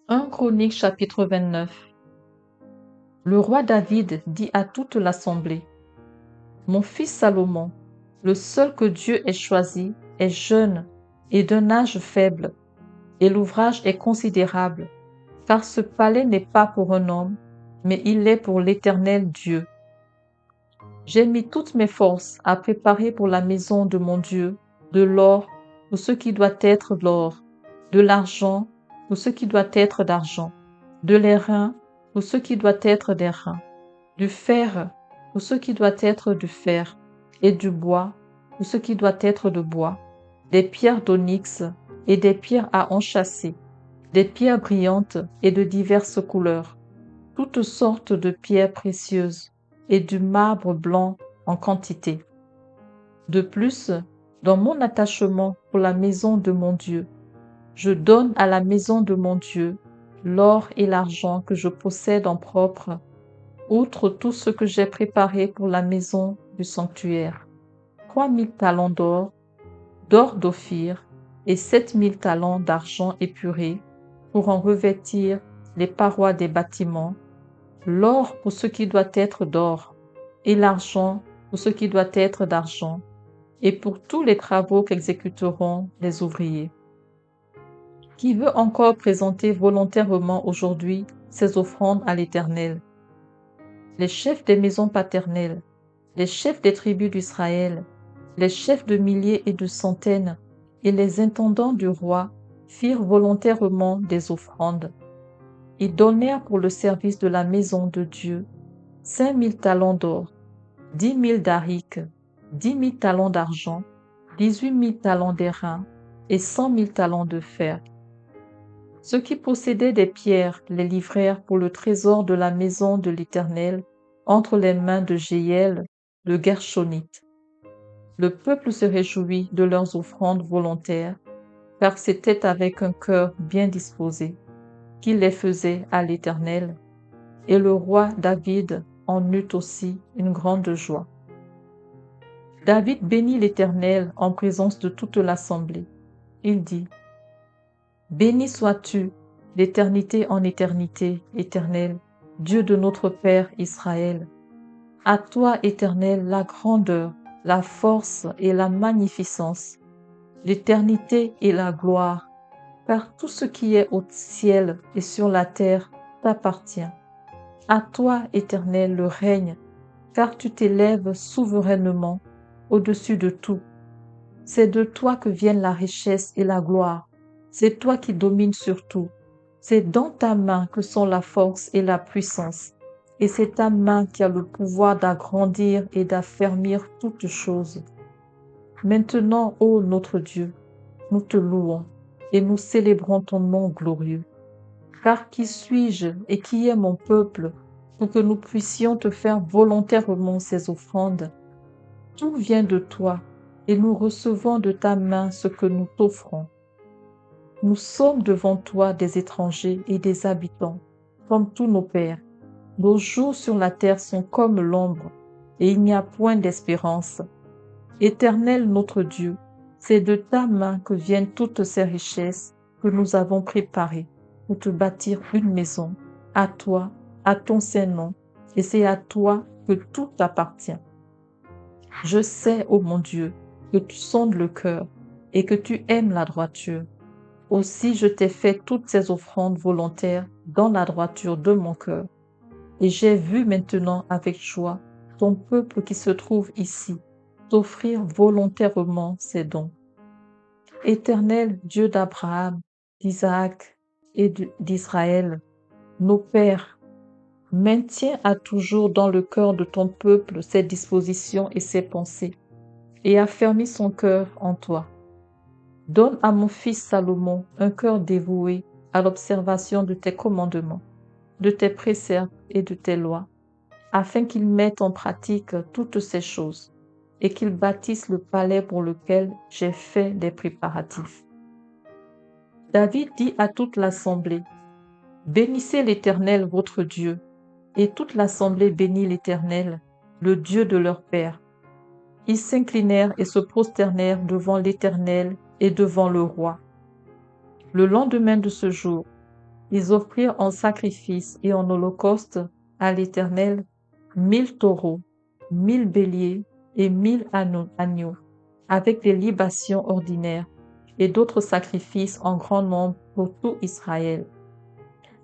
1 Chronique chapitre 29. Le roi David dit à toute l'assemblée: Mon fils Salomon, le seul que Dieu ait choisi, est jeune et d'un âge faible, et l'ouvrage est considérable, car ce palais n'est pas pour un homme, mais il est pour l'Éternel Dieu. J'ai mis toutes mes forces à préparer pour la maison de mon Dieu de l'or pour ce qui doit être l'or, de l'argent pour ce qui doit être d'argent, de l'airain pour ce qui doit être d'airain, du fer pour ce qui doit être du fer, et du bois pour ce qui doit être de bois, des pierres d'onyx et des pierres à enchâsser, des pierres brillantes et de diverses couleurs, toutes sortes de pierres précieuses et du marbre blanc en quantité. De plus, dans mon attachement pour la maison de mon Dieu, je donne à la maison de mon Dieu l'or et l'argent que je possède en propre, outre tout ce que j'ai préparé pour la maison du sanctuaire. 3000 talents d'or d'Ophir, et 7000 talents d'argent épuré pour en revêtir les parois des bâtiments, l'or pour ce qui doit être d'or, et l'argent pour ce qui doit être d'argent, et pour tous les travaux qu'exécuteront les ouvriers. Qui veut encore présenter volontairement aujourd'hui ses offrandes à l'Éternel? Les chefs des maisons paternelles, les chefs des tribus d'Israël, les chefs de milliers et de centaines, et les intendants du roi firent volontairement des offrandes. Ils donnèrent pour le service de la maison de Dieu 5000 talents d'or, 10 000 darics, 10 000 talents d'argent, 18 000 talents d'airain et 100 000 talents de fer. Ceux qui possédaient des pierres les livrèrent pour le trésor de la maison de l'Éternel entre les mains de Jéhiel, le Gershonite. Le peuple se réjouit de leurs offrandes volontaires, car c'était avec un cœur bien disposé qu'ils les faisaient à l'Éternel, et le roi David en eut aussi une grande joie. David bénit l'Éternel en présence de toute l'assemblée. Il dit: Béni sois-tu d'éternité en éternité, Éternel, Dieu de notre Père Israël. À toi, Éternel, la grandeur, la force et la magnificence, l'éternité et la gloire, car tout ce qui est au ciel et sur la terre t'appartient. À toi, Éternel, le règne, car tu t'élèves souverainement au-dessus de tout. C'est de toi que viennent la richesse et la gloire. C'est toi qui domines sur tout. C'est dans ta main que sont la force et la puissance. Et c'est ta main qui a le pouvoir d'agrandir et d'affermir toutes choses. Maintenant, ô notre Dieu, nous te louons et nous célébrons ton nom glorieux. Car qui suis-je et qui est mon peuple pour que nous puissions te faire volontairement ces offrandes? Tout vient de toi et nous recevons de ta main ce que nous t'offrons. Nous sommes devant toi des étrangers et des habitants, comme tous nos pères. Nos jours sur la terre sont comme l'ombre, et il n'y a point d'espérance. Éternel notre Dieu, c'est de ta main que viennent toutes ces richesses que nous avons préparées pour te bâtir une maison, à toi, à ton saint nom, et c'est à toi que tout appartient. Je sais, ô mon Dieu, que tu sondes le cœur et que tu aimes la droiture. Aussi je t'ai fait toutes ces offrandes volontaires dans la droiture de mon cœur. Et j'ai vu maintenant avec joie ton peuple qui se trouve ici t'offrir volontairement ces dons. Éternel Dieu d'Abraham, d'Isaac et d'Israël, nos pères, maintiens à toujours dans le cœur de ton peuple ses dispositions et ses pensées, et affermis son cœur en toi. Donne à mon fils Salomon un cœur dévoué à l'observation de tes commandements, de tes préceptes et de tes lois, afin qu'il mette en pratique toutes ces choses et qu'il bâtisse le palais pour lequel j'ai fait des préparatifs. David dit à toute l'assemblée: Bénissez l'Éternel votre Dieu. Et toute l'assemblée bénit l'Éternel, le Dieu de leur père. Ils s'inclinèrent et se prosternèrent devant l'Éternel et devant le roi. Le lendemain de ce jour, Ils offrirent en sacrifice et en holocauste à l'Éternel 1000 taureaux, 1000 béliers et 1000 agneaux, avec des libations ordinaires et d'autres sacrifices en grand nombre pour tout Israël.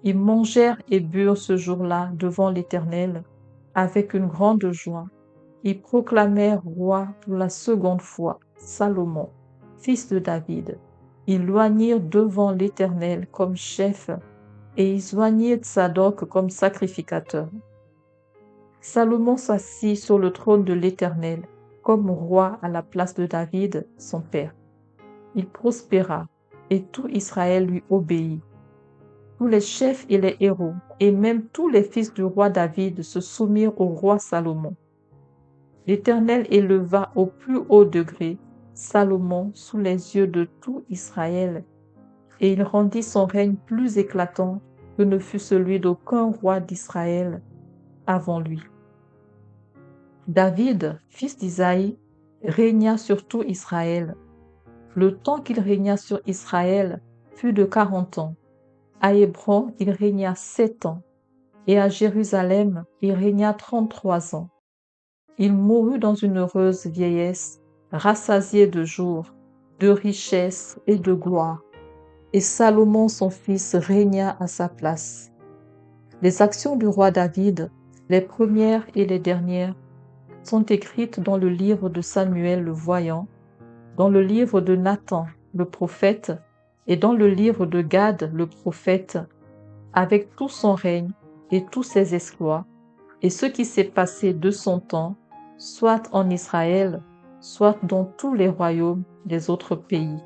Ils mangèrent et burent ce jour-là devant l'Éternel avec une grande joie. Ils proclamèrent roi pour la seconde fois Salomon, fils de David. Ils loignirent devant l'Éternel comme chef et ils joignirent Tsadok comme sacrificateur. Salomon s'assit sur le trône de l'Éternel comme roi à la place de David, son père. Il prospéra et tout Israël lui obéit. Tous les chefs et les héros, et même tous les fils du roi David se soumirent au roi Salomon. L'Éternel éleva au plus haut degré Salomon sous les yeux de tout Israël, et il rendit son règne plus éclatant que ne fut celui d'aucun roi d'Israël avant lui. David, fils d'Isaïe, régna sur tout Israël. Le temps qu'il régna sur Israël fut de 40 ans. À Hébron, il régna 7 ans, et à Jérusalem, il régna 33 ans. Il mourut dans une heureuse vieillesse, rassasié de jours, de richesses et de gloire. Et Salomon, son fils, régna à sa place. Les actions du roi David, les premières et les dernières, sont écrites dans le livre de Samuel le voyant, dans le livre de Nathan le prophète et dans le livre de Gad le prophète, avec tout son règne et tous ses exploits, et ce qui s'est passé de son temps, soit en Israël, soit dans tous les royaumes des autres pays.